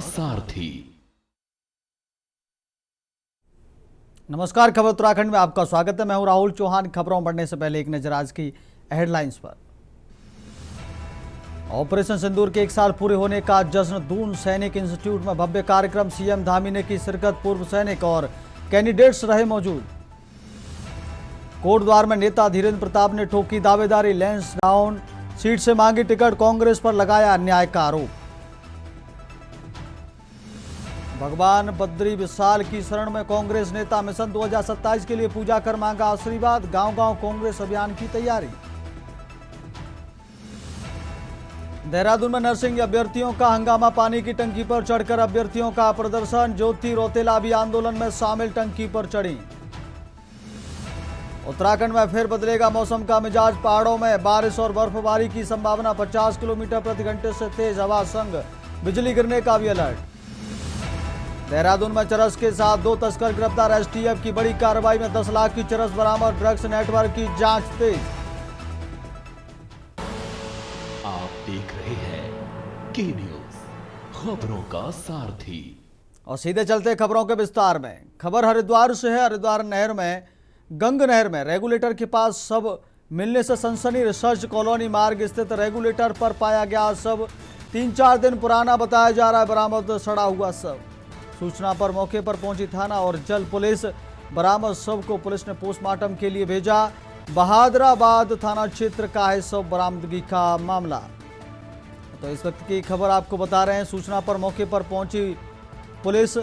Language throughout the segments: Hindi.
सारथी। नमस्कार, खबर उत्तराखंड में आपका स्वागत है। मैं हूं राहुल चौहान। खबरों बढ़ने से पहले एक नजर आज की हेडलाइंस पर। ऑपरेशन सिंदूर के 1 साल पूरे होने का जश्न। दून सैनिक इंस्टीट्यूट में भव्य कार्यक्रम। सीएम धामी ने की शिरकत। पूर्व सैनिक और कैंडिडेट्स रहे मौजूद। कोटद्वार में नेता धीरेन्द्र प्रताप ने ठोकी दावेदारी। लैंस डाउन सीट से मांगी टिकट। कांग्रेस पर लगाया अन्याय का आरोप। भगवान बद्री विशाल की शरण में कांग्रेस नेता। मिशन 2027 के लिए पूजा कर मांगा आशीर्वाद। गांव-गांव कांग्रेस अभियान की तैयारी। देहरादून में नर्सिंग अभ्यर्थियों का हंगामा। पानी की टंकी पर चढ़कर अभ्यर्थियों का प्रदर्शन। ज्योति रौतेला भी आंदोलन में शामिल, टंकी पर चढ़ी। उत्तराखंड में फिर बदलेगा मौसम का मिजाज। पहाड़ों में बारिश और बर्फबारी की संभावना। 50 किलोमीटर प्रति घंटे से तेज हवा संग बिजली गिरने का भी अलर्ट। देहरादून में चरस के साथ 2 तस्कर गिरफ्तार। एसटीएफ की बड़ी कार्रवाई में 10 लाख की चरस बरामद। ड्रग्स नेटवर्क की जांच तेज। आप देख रहे हैं के न्यूज, खबरों का सारथी। और सीधे चलते खबरों के विस्तार में। खबर हरिद्वार से है। हरिद्वार नहर में गंग नहर में रेगुलेटर के पास शव मिलने से सनसनी। रिसर्च कॉलोनी मार्ग स्थित रेगुलेटर पर पाया गया शव। 3-4 दिन पुराना बताया जा रहा है बरामद सड़ा हुआ शव। सूचना पर मौके पर पहुंची थाना और जल पुलिस। बरामद शव को पुलिस ने पोस्टमार्टम के लिए भेजा। बहादुराबाद थाना क्षेत्र का है शव बरामदगी का मामला। तो इस वक्त की खबर आपको बता रहे हैं। सूचना पर मौके पर पहुंची पुलिस।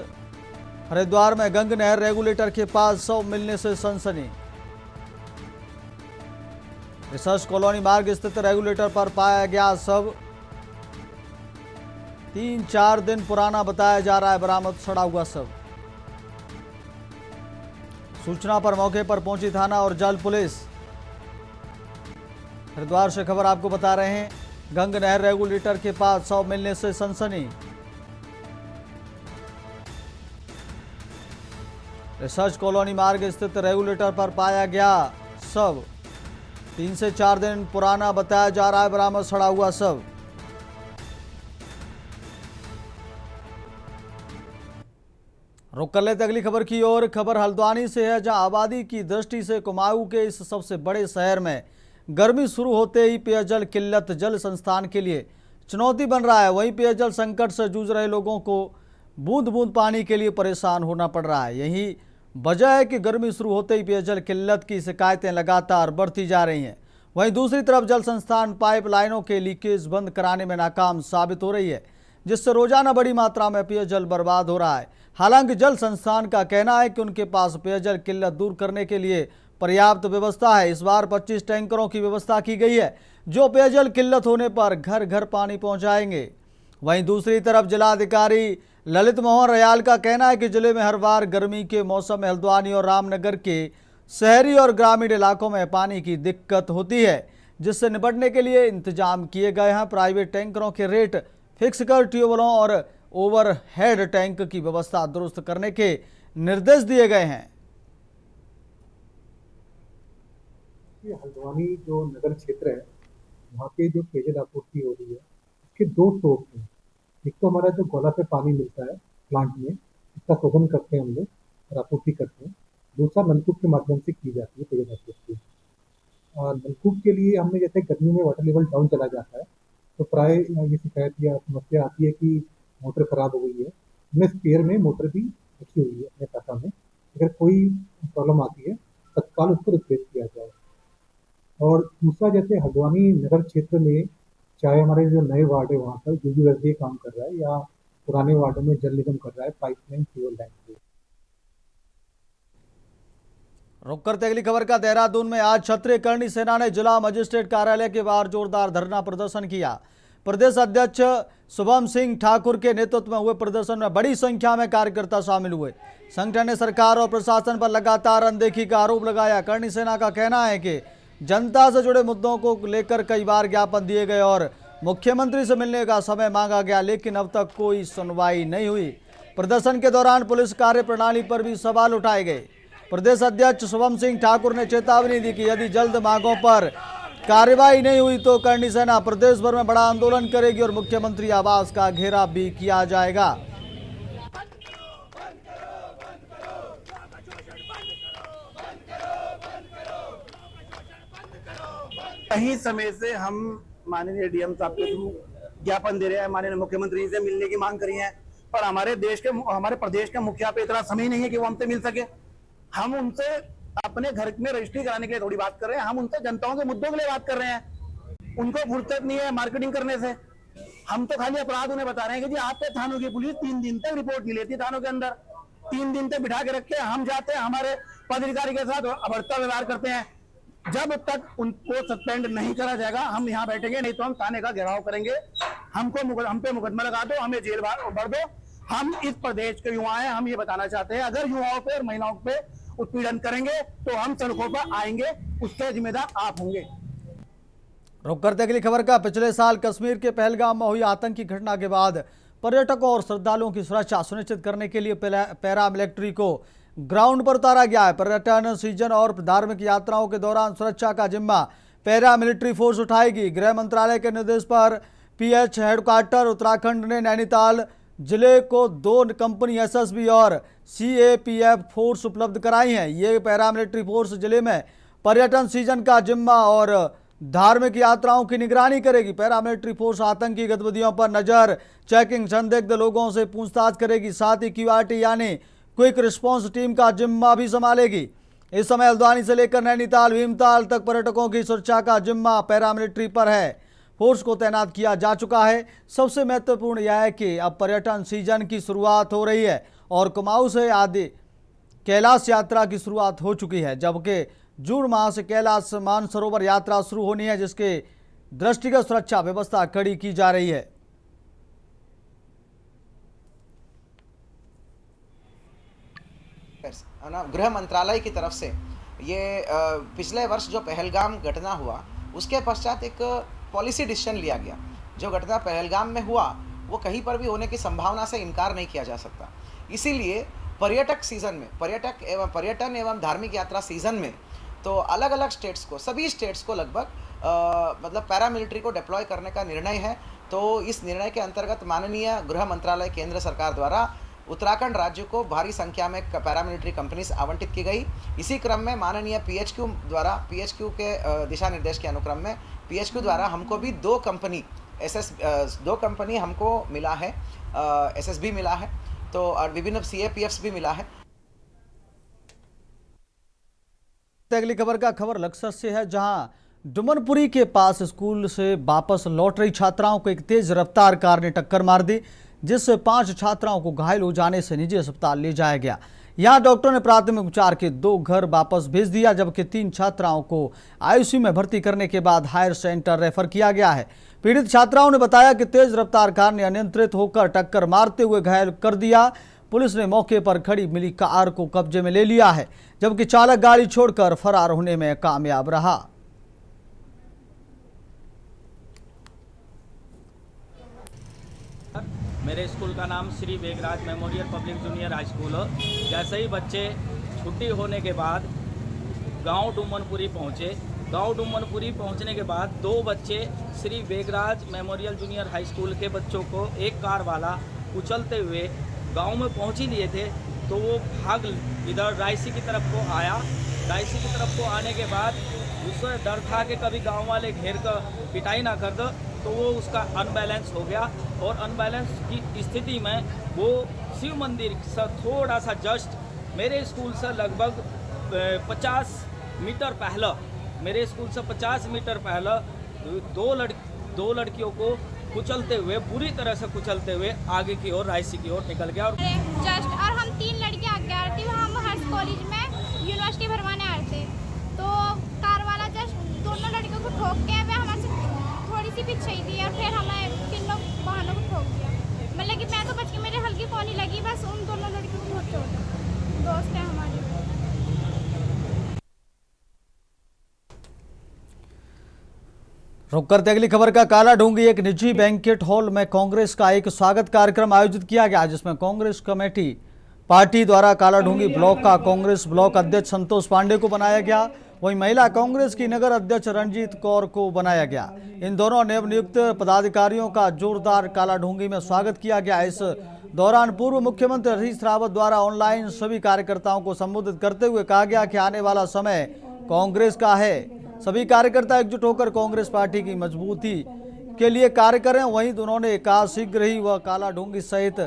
हरिद्वार में गंग नहर रेगुलेटर के पास शव मिलने से सनसनी। रिसर्च कॉलोनी मार्ग स्थित रेगुलेटर पर पाया गया शव। 3-4 दिन पुराना बताया जा रहा है बरामद सड़ा हुआ शव। सूचना पर मौके पर पहुंची थाना और जल पुलिस। हरिद्वार से खबर आपको बता रहे हैं। गंग नहर रेगुलेटर के पास शव मिलने से सनसनी। रिसर्च कॉलोनी मार्ग स्थित रेगुलेटर पर पाया गया शव। 3 से 4 दिन पुराना बताया जा रहा है बरामद सड़ा हुआ शव। रुक कर लेते अगली खबर की ओर। खबर हल्द्वानी से है, जहां आबादी की दृष्टि से कुमाऊं के इस सबसे बड़े शहर में गर्मी शुरू होते ही पेयजल किल्लत जल संस्थान के लिए चुनौती बन रहा है। वहीं पेयजल संकट से जूझ रहे लोगों को बूंद बूंद पानी के लिए परेशान होना पड़ रहा है। यही वजह है कि गर्मी शुरू होते ही पेयजल किल्लत की शिकायतें लगातार बढ़ती जा रही हैं। वहीं दूसरी तरफ जल संस्थान पाइपलाइनों के लीकेज बंद कराने में नाकाम साबित हो रही है, जिससे रोजाना बड़ी मात्रा में पेयजल बर्बाद हो रहा है। हालांकि जल संस्थान का कहना है कि उनके पास पेयजल किल्लत दूर करने के लिए पर्याप्त व्यवस्था है। इस बार 25 टैंकरों की व्यवस्था की गई है, जो पेयजल किल्लत होने पर घर घर पानी पहुंचाएंगे। वहीं दूसरी तरफ जिलाधिकारी ललित मोहन रयाल का कहना है कि जिले में हर बार गर्मी के मौसम में हल्द्वानी और रामनगर के शहरी और ग्रामीण इलाकों में पानी की दिक्कत होती है, जिससे निपटने के लिए इंतजाम किए गए हैं। प्राइवेट टैंकरों के रेट फिक्स कर ट्यूबवेलों और ओवरहेड टैंक की व्यवस्था दुरुस्त करने के निर्देश दिए गए हैं। हल्द्वानी जो नगर क्षेत्र है, वहाँ पे जो पेयजल आपूर्ति हो रही है, इसके 2 सोर्स हैं। एक तो हमारा जो गोला पे पानी मिलता है प्लांट में, इसका शोधन करते हैं हम लोग और आपूर्ति करते हैं। दूसरा नलकूप के माध्यम से की जाती है पेयजल आपूर्ति। और नलकूप के लिए हमने जैसे गर्मी में वाटर लेवल डाउन चला जाता है, तो प्राय ये शिकायत या समस्या आती है कि मोटर खराब हो गई है। हमने स्पेयर में मोटर भी रखी हुई है अपने शाखा में। अगर कोई प्रॉब्लम आती है, तत्काल उसको रिप्लेस किया जाए। और दूसरा, जैसे हल्द्वानी नगर क्षेत्र में चाहे हमारे जो नए वार्ड है वहाँ पर यूजीवर्सिटी काम कर रहा है, या पुराने वार्डों में जल निगम कर रहा है पाइपलाइन सीवर लाइन से। रुक करते अगली खबर का। देहरादून में आज क्षत्रिय करणी सेना ने जिला मजिस्ट्रेट कार्यालय के बाहर जोरदार धरना प्रदर्शन किया। प्रदेश अध्यक्ष शुभम सिंह ठाकुर के नेतृत्व में हुए प्रदर्शन में बड़ी संख्या में कार्यकर्ता शामिल हुए। संगठन ने सरकार और प्रशासन पर लगातार अनदेखी का आरोप लगाया। करणी सेना का कहना है कि जनता से जुड़े मुद्दों को लेकर कई बार ज्ञापन दिए गए और मुख्यमंत्री से मिलने का समय मांगा गया, लेकिन अब तक कोई सुनवाई नहीं हुई। प्रदर्शन के दौरान पुलिस कार्यप्रणाली पर भी सवाल उठाए गए। प्रदेश अध्यक्ष शुभम सिंह ठाकुर ने चेतावनी दी कि यदि जल्द मांगों पर कार्रवाई नहीं हुई तो करणी सेना प्रदेश भर में बड़ा आंदोलन करेगी और मुख्यमंत्री आवास का घेराव भी किया जाएगा। कई समय से हम माननीय डीएम साहब के थ्रू ज्ञापन दे रहे हैं, माननीय मुख्यमंत्री से मिलने की मांग करी है, पर हमारे प्रदेश के मुखिया पे इतना समय नहीं है कि वो हमसे मिल सके। हम उनसे अपने घर में रजिस्ट्री कराने के लिए थोड़ी बात कर रहे हैं, हम उनसे जनताओं के मुद्दों के लिए बात कर रहे हैं। उनको फुर्सत नहीं है मार्केटिंग करने से। हम तो खाली अपराध उन्हें बता रहे हैं कि जी आपके थानों की पुलिस 3 दिन तक रिपोर्ट नहीं लेती, थानों के अंदर 3 दिन तक बिठा के रखे, हम जाते हैं हमारे पदाधिकारी के साथ अभद्र व्यवहार करते हैं। जब तक उनको सस्पेंड नहीं करा जाएगा हम यहाँ बैठेंगे, नहीं तो हम थाने का घेराव करेंगे। हम पे मुकदमा लगा दो, हमें जेल भर दो। हम इस प्रदेश के युवा हैं, हम ये बताना चाहते हैं, अगर युवाओं पे और महिलाओं पे उत्पीड़न करेंगे तो हम सड़कों पर आएंगे, उसके जिम्मेदार आप होंगे। रुक करते अगली खबर का। पिछले साल कश्मीर के पहलगाम में हुई आतंकी घटना के बाद पर्यटकों और श्रद्धालुओं की सुरक्षा सुनिश्चित करने के लिए पैरा मिलिट्री को ग्राउंड पर उतारा गया है। पर्यटन सीजन और धार्मिक यात्राओं के दौरान सुरक्षा का जिम्मा पैरा मिलिट्री फोर्स उठाएगी। गृह मंत्रालय के निर्देश पर पीएच हेडक्वार्टर उत्तराखंड ने नैनीताल जिले को 2 कंपनी एसएसबी और सीएपीएफ फोर्स उपलब्ध कराई हैं। ये पैरा मिलिट्री फोर्स जिले में पर्यटन सीजन का जिम्मा और धार्मिक यात्राओं की निगरानी करेगी। पैरामिलिट्री फोर्स आतंकी गतिविधियों पर नजर, चेकिंग, संदिग्ध लोगों से पूछताछ करेगी, साथ ही क्यूआरटी यानी क्विक रिस्पांस टीम का जिम्मा भी संभालेगी। इस समय हल्द्वानी से लेकर नैनीताल भीमताल तक पर्यटकों की सुरक्षा का जिम्मा पैरामिलिट्री पर है। फोर्स को तैनात किया जा चुका है। सबसे महत्वपूर्ण यह है कि अब पर्यटन सीजन की शुरुआत हो रही है और कुमाऊं से आदि कैलाश यात्रा की शुरुआत हो चुकी है, जबकि जून माह से कैलाश मानसरोवर यात्रा शुरू होनी है, जिसके दृष्टिगत सुरक्षा व्यवस्था कड़ी की जा रही है। गृह मंत्रालय की तरफ से ये पिछले वर्ष जो पहलगाम घटना हुआ उसके पश्चात एक पॉलिसी डिसीजन लिया गया। जो घटना पहलगाम में हुआ वो कहीं पर भी होने की संभावना से इनकार नहीं किया जा सकता। इसीलिए पर्यटक सीजन में पर्यटन एवं धार्मिक यात्रा सीजन में तो अलग अलग स्टेट्स को, सभी स्टेट्स को लगभग मतलब पैरामिलिट्री को डिप्लॉय करने का निर्णय है। तो इस निर्णय के अंतर्गत माननीय गृह मंत्रालय केंद्र सरकार द्वारा उत्तराखंड राज्य को भारी संख्या में पैरामिलिट्री कंपनीज आवंटित की गई। इसी क्रम में माननीय पीएचक्यू द्वारा, पीएचक्यू के दिशा निर्देश के अनुक्रम में पीएचक्यू द्वारा हमको भी 2 कंपनी हमको मिला है, एसएसबी मिला है, तो और विभिन्न सीएपीएफ्स भी मिला है। अगली खबर का खबर लक्सर से है, जहां डुमनपुरी के पास स्कूल से वापस लौट रही छात्राओं को एक तेज रफ्तार कार ने टक्कर मार दी, जिससे 5 छात्राओं को घायल हो जाने से निजी अस्पताल ले जाया गया। यहां डॉक्टर ने प्राथमिक उपचार के 2 घर वापस भेज दिया, जबकि 3 छात्राओं को आईसीयू में भर्ती करने के बाद हायर सेंटर रेफर किया गया है। पीड़ित छात्राओं ने बताया कि तेज रफ्तार कार ने अनियंत्रित होकर टक्कर मारते हुए घायल कर दिया। पुलिस ने मौके पर खड़ी मिली कार को कब्जे में ले लिया है, जबकि चालक गाड़ी छोड़कर फरार होने में कामयाब रहा। मेरे स्कूल का नाम Shri Begraj memorial public junior high school है। जैसे ही बच्चे छुट्टी होने के बाद गांव डुमनपुरी पहुंचे। गांव डुमनपुरी पहुंचने के बाद 2 बच्चे Shri Begraj memorial junior high school के बच्चों को एक कार वाला कुचलते हुए गांव में पहुंच ही लिए थे, तो वो भाग इधर रायसी की तरफ को आया। रायसी की तरफ को आने के बाद उससे डर था कि कभी गांव वाले घेर कर पिटाई ना कर दो, तो वो उसका अनबैलेंस हो गया और अनबैलेंस की स्थिति में वो शिव मंदिर से थोड़ा सा जस्ट मेरे स्कूल से लगभग 50 मीटर पहले, मेरे स्कूल से 50 मीटर पहले 2 लड़कियों को कुचलते हुए, बुरी तरह से कुचलते हुए आगे की ओर रायसी की ओर निकल गया। और हम 3 लड़कियां आगे आ रही थी, हम हर्ष कॉलेज में यूनिवर्सिटी भरवाने आ रहे थे, तो कार वाला जस्ट दोनों लड़कियों को ठोक के हमारे से थोड़ी सी पीछे ही थी और फिर हमें 3 लोग वाहनों को ठोक दिया। मतलब कि मैं तो बच के, मेरे हल्की कोनी लगी, बस उन दोनों लड़कियों को बहुत चोट है। दोस्त है हमारे। रुक करते अगली खबर का। कालाढूंगी एक निजी बैंकेट हॉल में कांग्रेस का एक स्वागत कार्यक्रम आयोजित किया गया, जिसमें कांग्रेस कमेटी पार्टी द्वारा कालाढूंगी ब्लॉक का कांग्रेस ब्लॉक अध्यक्ष संतोष पांडे को बनाया गया। वहीं महिला कांग्रेस की नगर अध्यक्ष रंजीत कौर को बनाया गया। इन दोनों नवनियुक्त पदाधिकारियों का जोरदार कालाढूंगी में स्वागत किया गया। इस दौरान पूर्व मुख्यमंत्री हरीश रावत द्वारा ऑनलाइन सभी कार्यकर्ताओं को संबोधित करते हुए कहा गया कि आने वाला समय कांग्रेस का है। सभी कार्यकर्ता एकजुट होकर कांग्रेस पार्टी की मजबूती के लिए कार्य करें। वहीं उन्होंने कहा शीघ्र ही वह काला ढूंगी सहित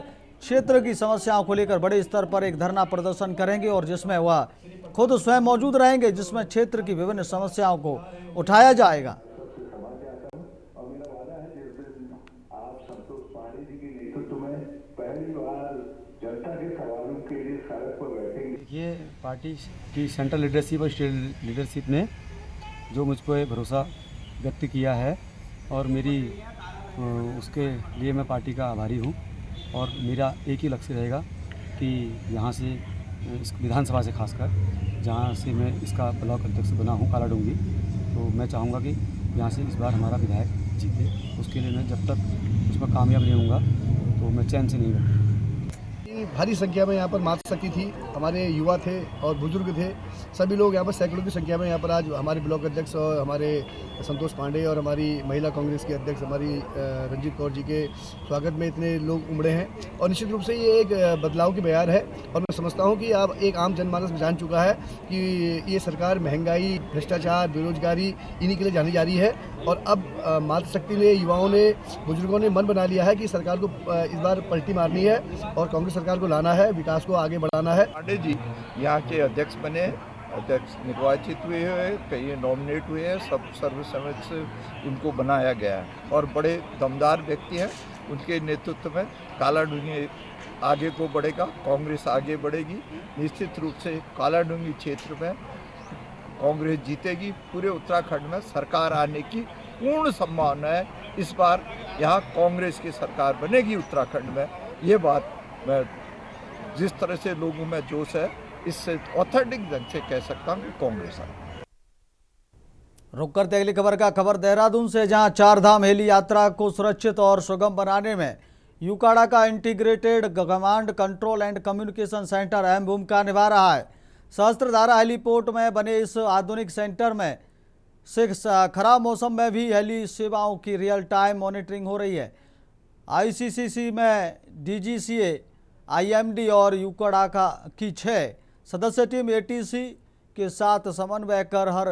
क्षेत्र की समस्याओं को लेकर बड़े स्तर पर एक धरना प्रदर्शन करेंगे और जिसमें वह खुद स्वयं मौजूद रहेंगे, जिसमें क्षेत्र की विभिन्न समस्याओं को उठाया जाएगा। ये पार्टी की सेंट्रल लीडरशिप और स्टेट लीडरशिप ने जो मुझ पर भरोसा व्यक्त किया है और मेरी उसके लिए मैं पार्टी का आभारी हूँ। और मेरा एक ही लक्ष्य रहेगा कि यहाँ से इस विधानसभा से खासकर जहाँ से मैं इसका ब्लॉक अध्यक्ष बना हूँ काला डूंगी, तो मैं चाहूँगा कि यहाँ से इस बार हमारा विधायक जीते। उसके लिए मैं जब तक उसमें कामयाब नहीं होऊंगा तो मैं चैन से नहीं बैठूँगा। भारी संख्या में यहाँ पर मातृशक्ति थी, हमारे युवा थे और बुजुर्ग थे, सभी लोग यहाँ पर सैकड़ों की संख्या में यहाँ पर आज हमारे ब्लॉक अध्यक्ष और हमारे संतोष पांडे और हमारी महिला कांग्रेस की अध्यक्ष हमारी रंजीत कौर जी के स्वागत में इतने लोग उमड़े हैं। और निश्चित रूप से ये एक बदलाव की बयार है और मैं समझता हूँ कि अब एक आम जनमानस जान चुका है कि ये सरकार महंगाई, भ्रष्टाचार, बेरोजगारी इन्हीं के लिए जानी जा रही है। और अब मातृशक्ति ने, युवाओं ने, बुजुर्गों ने मन बना लिया है कि सरकार को इस बार पलटी मारनी है और कांग्रेस सरकार को लाना है, विकास को आगे बढ़ाना है। पांडे जी यहाँ के अध्यक्ष बने, अध्यक्ष निर्वाचित हुए हैं, कई नॉमिनेट हुए हैं, सब सर्वसम्मति से उनको बनाया गया है और बड़े दमदार व्यक्ति हैं। उनके नेतृत्व में काला डूंगी आगे को बढ़ेगा, कांग्रेस आगे बढ़ेगी। निश्चित रूप से काला डूंगी क्षेत्र में कांग्रेस जीतेगी। पूरे उत्तराखंड में सरकार आने की पूर्ण संभावना है। इस बार यहाँ कांग्रेस की सरकार बनेगी उत्तराखंड में। ये बात मैं जिस तरह से लोगों में जोश है, इससे ऑथेंटिक ढंग से कह सकता हूँ कि कांग्रेस है। रुक करते अगली खबर का खबर देहरादून से, जहां चारधाम हेली यात्रा को सुरक्षित और सुगम बनाने में यूकाड़ा का integrated command, control and communication centre अहम भूमिका निभा रहा है। सहस्त्रधारा हेलीपोर्ट में बने इस आधुनिक सेंटर में से खराब मौसम में भी हेली सेवाओं की रियल टाइम मॉनिटरिंग हो रही है। आईसीसीसी में डीजीसीए, आईएमडी और यूकाड़ा की 6 सदस्य टीम एटीसी के साथ समन्वय कर हर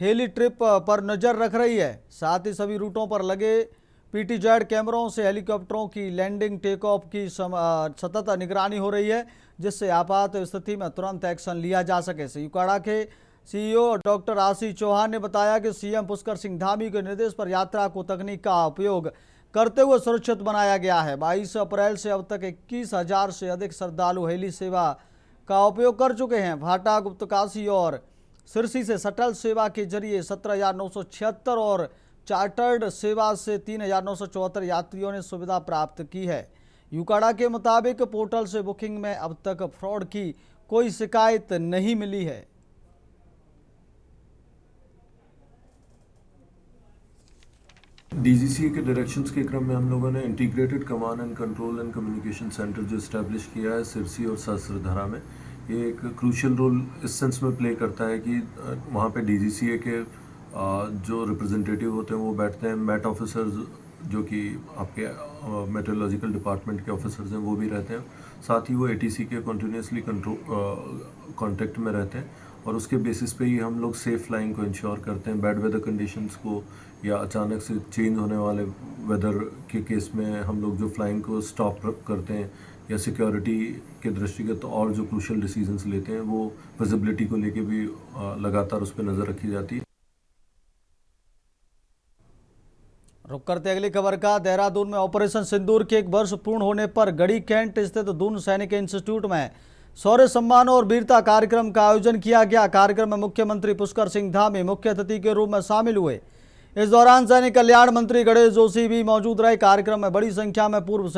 हेली ट्रिप पर नज़र रख रही है। साथ ही सभी रूटों पर लगे पीटीजेड कैमरों से हेलीकॉप्टरों की लैंडिंग, टेक ऑफ की सतत निगरानी हो रही है, जिससे आपात स्थिति में तुरंत एक्शन लिया जा सके। यूकाड़ा के सीईओ डॉक्टर आशीष चौहान ने बताया कि सीएम पुष्कर सिंह धामी के निर्देश पर यात्रा को तकनीक का उपयोग करते हुए सुरक्षित बनाया गया है। 22 अप्रैल से अब तक 21,000 से अधिक श्रद्धालु हेली सेवा का उपयोग कर चुके हैं। भाटा, गुप्तकाशी और सिरसी से शटल सेवा के जरिए 17,976 और चार्टर्ड सेवा से 3,974 यात्रियों ने सुविधा प्राप्त की है। यूकाड़ा के मुताबिक पोर्टल से बुकिंग में अब तक फ्रॉड की कोई शिकायत नहीं मिली है। डीजीसीए के डायरेक्शंस के क्रम में हम लोगों ने integrated command and control and communication centre जो इस्टेब्लिश किया है सिरसी और सहस्त्रधारा में, ये एक क्रूशियल रोल इस सेंस में प्ले करता है कि वहाँ पे डीजीसीए के जो रिप्रेजेंटेटिव होते हैं वो बैठते हैं, मेट ऑफिसर्स जो कि आपके मेट्रोलॉजिकल डिपार्टमेंट के ऑफिसर्स हैं वो भी रहते हैं, साथ ही वो एटीसी के कंटिन्यूसली कांटेक्ट में रहते हैं और उसके बेसिस पे ही हम लोग सेफ फ्लाइंग को इंश्योर करते हैं। बैड वेदर कंडीशंस को या अचानक से चेंज होने वाले वेदर के केस में हम लोग जो फ्लाइंग को स्टॉप करते हैं या सिक्योरिटी के दृष्टिगत और जो क्रूशियल डिसीजंस लेते हैं वो विजिबिलिटी को लेके भी लगातार उस पर नज़र रखी जाती है। रुक करते अगली खबर का, देहरादून में ऑपरेशन सिंदूर के 1 वर्ष पूर्ण होने पर गढ़ी कैंट स्थित दून सैनिक इंस्टीट्यूट में शौर्य सम्मान और वीरता कार्यक्रम का आयोजन किया गया। कार्यक्रम में मुख्यमंत्री पुष्कर सिंह धामी मुख्य अतिथि के रूप में शामिल हुए। इस दौरान सैनिक कल्याण मंत्री गणेश जोशी भी मौजूद रहे। कार्यक्रम में बड़ी संख्या में पूर्व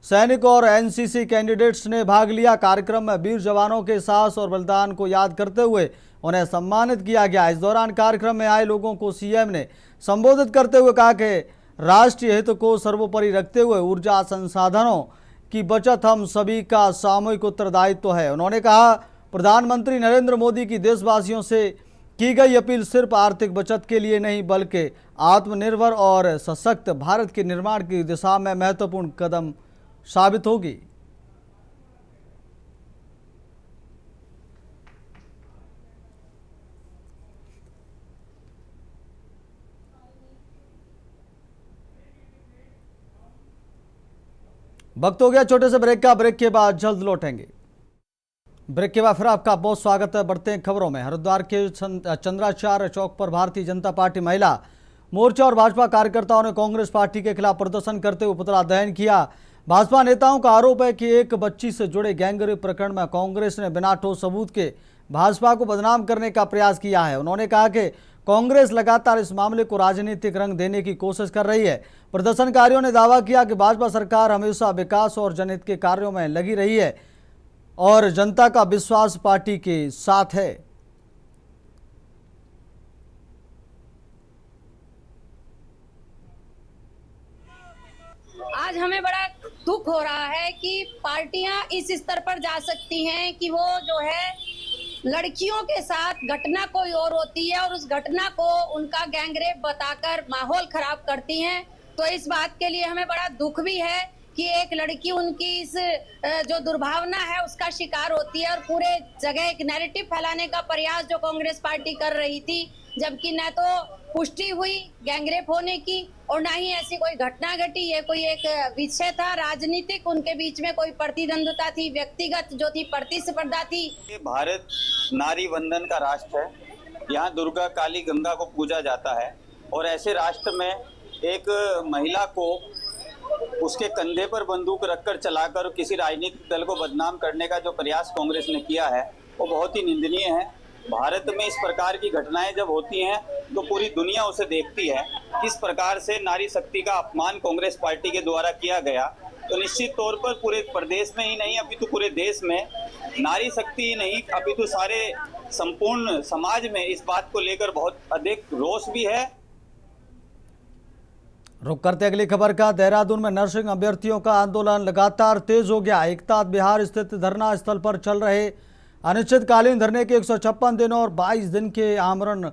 सैनिक और एनसीसी कैंडिडेट्स ने भाग लिया। कार्यक्रम में वीर जवानों के साहस और बलिदान को याद करते हुए उन्हें सम्मानित किया गया। इस दौरान कार्यक्रम में आए लोगों को सीएम ने संबोधित करते हुए कहा कि राष्ट्रीय हित को सर्वोपरि रखते हुए ऊर्जा संसाधनों की बचत हम सभी का सामूहिक उत्तरदायित्व है। उन्होंने कहा, प्रधानमंत्री नरेंद्र मोदी की देशवासियों से की गई अपील सिर्फ आर्थिक बचत के लिए नहीं बल्कि आत्मनिर्भर और सशक्त भारत के निर्माण की दिशा में महत्वपूर्ण कदम साबित होगी। वक्त हो गया छोटे से ब्रेक का। ब्रेक के बाद जल्द लौटेंगे। ब्रेक के बाद फिर आपका बहुत स्वागत है। बढ़ते हैं खबरों में। हरिद्वार के चंद्राचार्य चौक पर भारतीय जनता पार्टी महिला मोर्चा और भाजपा कार्यकर्ताओं ने कांग्रेस पार्टी के खिलाफ प्रदर्शन करते हुए पुतला दहन किया। भाजपा नेताओं का आरोप है कि एक बच्ची से जुड़े गैंगरेप प्रकरण में कांग्रेस ने बिना ठोस सबूत के भाजपा को बदनाम करने का प्रयास किया है। उन्होंने कहा कि कांग्रेस लगातार इस मामले को राजनीतिक रंग देने की कोशिश कर रही है। प्रदर्शनकारियों ने दावा किया कि भाजपा सरकार हमेशा विकास और जनहित के कार्यों में लगी रही है और जनता का विश्वास पार्टी के साथ है। आज हमें बड़ा दुख हो रहा है कि पार्टियां इस स्तर पर जा सकती हैं कि वो जो है लड़कियों के साथ घटना कोई और होती है और उस घटना को उनका गैंगरेप बताकर माहौल खराब करती हैं। तो इस बात के लिए हमें बड़ा दुख भी है कि एक लड़की उनकी इस जो दुर्भावना है उसका शिकार होती है और पूरे जगह एक नैरेटिव फैलाने का प्रयास जो कांग्रेस पार्टी कर रही थी, जबकि न तो पुष्टि हुई गैंगरेप होने की और ना ही ऐसी कोई घटना घटी। ये कोई एक विषय था राजनीतिक, उनके बीच में कोई प्रतिद्वंद्विता थी, व्यक्तिगत जो थी प्रतिस्पर्धा थी। ये भारत नारी वंदन का राष्ट्र है। यहाँ दुर्गा काली गंगा को पूजा जाता है और ऐसे राष्ट्र में एक महिला को उसके कंधे पर बंदूक रखकर चलाकर किसी राजनीतिक दल को बदनाम करने का जो प्रयास कांग्रेस ने किया है वो बहुत ही निंदनीय है। भारत में इस प्रकार की घटनाएं जब होती हैं तो पूरी दुनिया उसे देखती है। किस प्रकार से नारी शक्ति का अपमान कांग्रेस पार्टी के द्वारा किया गया, तो निश्चित तौर पर पूरे प्रदेश में ही नहीं अपितु पूरे देश में नारी शक्ति ही नहीं अपितु सारे संपूर्ण समाज में इस बात को लेकर बहुत अधिक रोष भी है। रुक करते अगली खबर का। देहरादून में नर्सिंग अभ्यर्थियों का आंदोलन लगातार तेज हो गया। एकता बिहार स्थित धरना स्थल पर चल रहे अनिश्चितकालीन धरने के 156 दिनों और 22 दिन के आमरण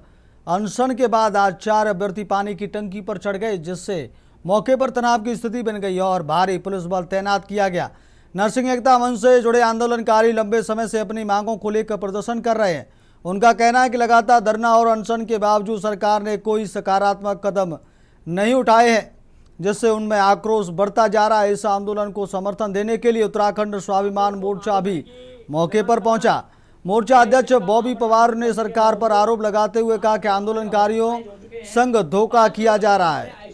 अनशन के बाद आज 4 अभ्यर्थी पानी की टंकी पर चढ़ गए, जिससे मौके पर तनाव की स्थिति बन गई और भारी पुलिस बल तैनात किया गया। नर्सिंग एकता मंच से जुड़े आंदोलनकारी लंबे समय से अपनी मांगों को लेकर प्रदर्शन कर रहे हैं। उनका कहना है कि लगातार धरना और अनशन के बावजूद सरकार ने कोई सकारात्मक कदम नहीं उठाए हैं, जिससे उनमें आक्रोश बढ़ता जा रहा है। इस आंदोलन को समर्थन देने के लिए उत्तराखंड स्वाभिमान मोर्चा भी मौके पर पहुंचा। मोर्चा अध्यक्ष बॉबी पवार ने सरकार पर आरोप लगाते हुए कहा कि आंदोलनकारियों संग धोखा किया जा रहा है।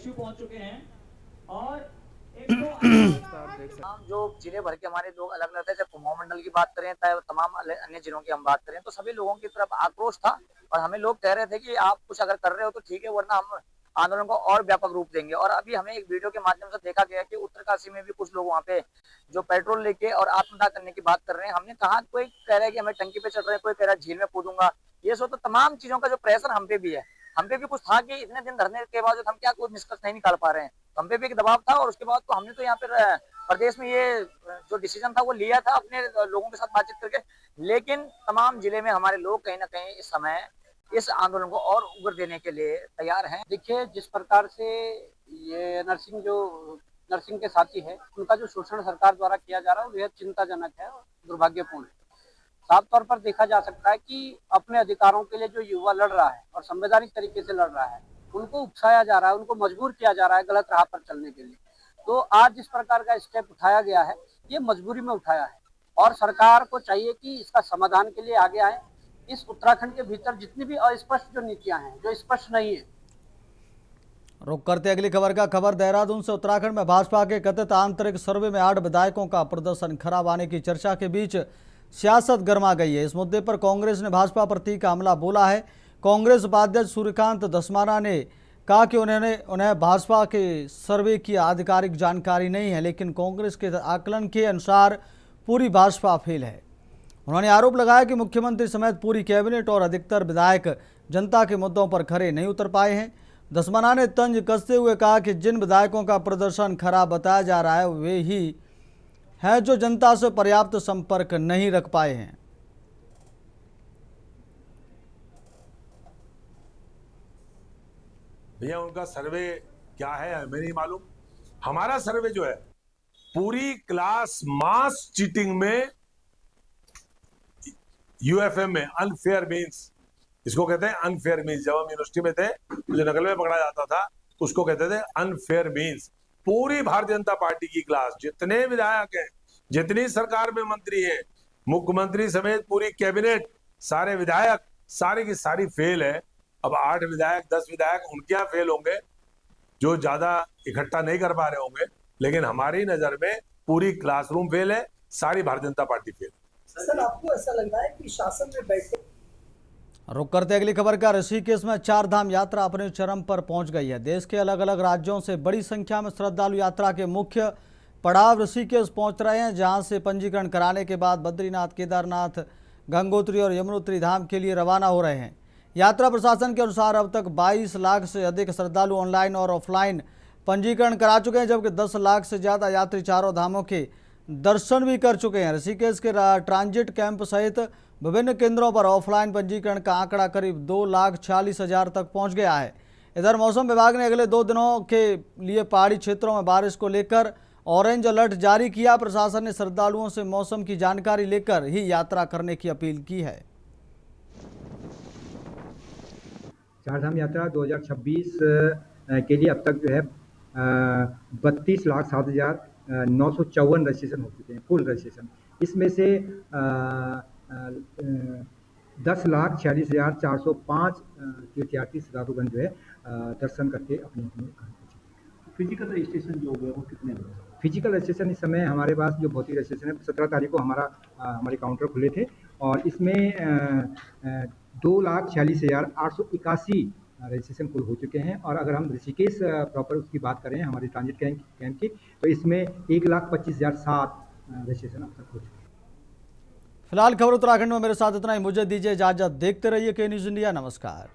जो जिले भर के हमारे लोग अलग अलग थे, चाहे कुमाऊं मंडल की बात करें चाहे तमाम अन्य जिलों की हम बात करें, तो सभी लोगों की तरफ आक्रोश था और हमें लोग कह रहे थे कि आप कुछ अगर कर रहे हो तो ठीक है, वरना हम आंदोलन को और व्यापक रूप देंगे। और अभी हमें एक वीडियो के माध्यम से देखा गया कि उत्तरकाशी में भी कुछ लोग वहाँ पे जो पेट्रोल लेके और आत्मदाह करने की बात कर रहे हैं। हमने कहा कोई कह रहा है कि हमें टंकी पे चढ़ रहे हैं, कोई कह रहा है झील में कूदूंगा। ये सो तो तमाम चीजों का जो प्रेशर हम पे भी है, हम पे भी कुछ था कि इतने दिन धरने के बावजूद हम क्या कोई निष्कर्ष नहीं निकाल पा रहे हैं, हम पे भी एक दबाव था। और उसके बाद तो हमने तो यहाँ पे प्रदेश में ये जो डिसीजन था वो लिया था अपने लोगों के साथ बातचीत करके, लेकिन तमाम जिले में हमारे लोग कहीं ना कहीं इस समय इस आंदोलन को और उग्र देने के लिए तैयार हैं। देखिए, जिस प्रकार से ये नर्सिंग के साथी है, उनका जो शोषण सरकार द्वारा किया जा रहा है वो बेहद चिंताजनक है और दुर्भाग्यपूर्ण है। साफ तौर पर देखा जा सकता है कि अपने अधिकारों के लिए जो युवा लड़ रहा है और संवैधानिक तरीके से लड़ रहा है, उनको उकसाया जा रहा है, उनको मजबूर किया जा रहा है गलत राह पर चलने के लिए। तो आज जिस प्रकार का स्टेप उठाया गया है, ये मजबूरी में उठाया है और सरकार को चाहिए कि इसका समाधान के लिए आगे आए। इस उत्तराखंड के भीतर जितनी भी अस्पष्ट जो नीतियां हैं, जो स्पष्ट नहीं है। रुक करते अगली खबर का। खबर देहरादून से। उत्तराखंड में भाजपा के कथित आंतरिक सर्वे में 8 विधायकों का प्रदर्शन खराब आने की चर्चा के बीच सियासत गर्मा गई है। इस मुद्दे पर कांग्रेस ने भाजपा पर तीखा हमला बोला है। कांग्रेस उपाध्यक्ष सूर्यकांत धस्माना ने कहा कि उन्हें भाजपा के सर्वे की आधिकारिक जानकारी नहीं है, लेकिन कांग्रेस के आकलन के अनुसार पूरी भाजपा फेल है। उन्होंने आरोप लगाया कि मुख्यमंत्री समेत पूरी कैबिनेट और अधिकतर विधायक जनता के मुद्दों पर खरे नहीं उतर पाए हैं। धस्माना ने तंज कसते हुए कहा कि जिन विधायकों का प्रदर्शन खराब बताया जा रहा है वे ही हैं जो जनता से पर्याप्त संपर्क नहीं रख पाए हैं। भैया, उनका सर्वे क्या है हमें नहीं मालूम। हमारा सर्वे जो है पूरी क्लास मास चीटिंग में, यूएफएम में अनफेयर मीन्स, इसको कहते हैं अनफेयर मीन्स। जब हम यूनिवर्सिटी में थे, जो नकल में पकड़ा जाता था उसको कहते थे अनफेयर मीन्स। पूरी भारतीय जनता पार्टी की क्लास, जितने विधायक हैं, जितनी सरकार में मंत्री हैं, मुख्यमंत्री समेत पूरी कैबिनेट, सारे विधायक सारी की सारी फेल है। अब 8 विधायक 10 विधायक उनके यहाँ फेल होंगे जो ज्यादा इकट्ठा नहीं कर पा रहे होंगे, लेकिन हमारी नजर में पूरी क्लासरूम फेल है, सारी भारतीय जनता पार्टी फेल है। सर, आपको ऐसा लग रहा है कि शासन में बैठे? रुक करते अगली खबर का। ऋषिकेश में 4 धाम यात्रा अपने चरम पर पहुंच गई है। देश के अलग अलग राज्यों से बड़ी संख्या में श्रद्धालु यात्रा के मुख्य पड़ाव ऋषिकेश पहुंच रहे हैं, जहां से पंजीकरण कराने के बाद बद्रीनाथ, केदारनाथ, गंगोत्री और यमुनोत्री धाम के लिए रवाना हो रहे हैं। यात्रा प्रशासन के अनुसार अब तक 22 लाख से अधिक श्रद्धालु ऑनलाइन और ऑफलाइन पंजीकरण करा चुके हैं, जबकि 10 लाख से ज़्यादा यात्री चारों धामों के दर्शन भी कर चुके हैं। ऋषिकेश के ट्रांजिट कैंप सहित विभिन्न केंद्रों पर ऑफलाइन पंजीकरण का आंकड़ा करीब 2,46,000 तक पहुंच गया है। इधर मौसम विभाग ने अगले 2 दिनों के लिए पहाड़ी क्षेत्रों में बारिश को लेकर ऑरेंज अलर्ट जारी किया। प्रशासन ने श्रद्धालुओं से मौसम की जानकारी लेकर ही यात्रा करने की अपील की है। चारधाम यात्रा 2026 के लिए अब तक जो है 32,07,954 रजिस्ट्रेशन हो चुके हैं, फुल रजिस्ट्रेशन। इसमें से 10,46,405 तीर्थयात्री श्रद्धालुगण जो है दर्शन करके अपने अपने घर पहुंचे। फिजिकल रजिस्ट्रेशन जो हो गया वो कितने हुए? फिजिकल रजिस्ट्रेशन इस समय हमारे पास जो भौतिक रजिस्ट्रेशन है 17 तारीख को हमारे काउंटर खुले थे और इसमें 2,46,881 रजिस्ट्रेशन कुल हो चुके हैं। और अगर हम ऋषिकेश प्रॉपर उसकी बात करें हमारे ट्रांजिट कैंप की, तो इसमें 1,25,007 रजिस्ट्रेशन अब तक हो चुके हैं। फिलहाल खबर उत्तराखंड में मेरे साथ इतना ही। मुझे दीजिए इजाजत। देखते रहिए के न्यूज़ इंडिया। नमस्कार।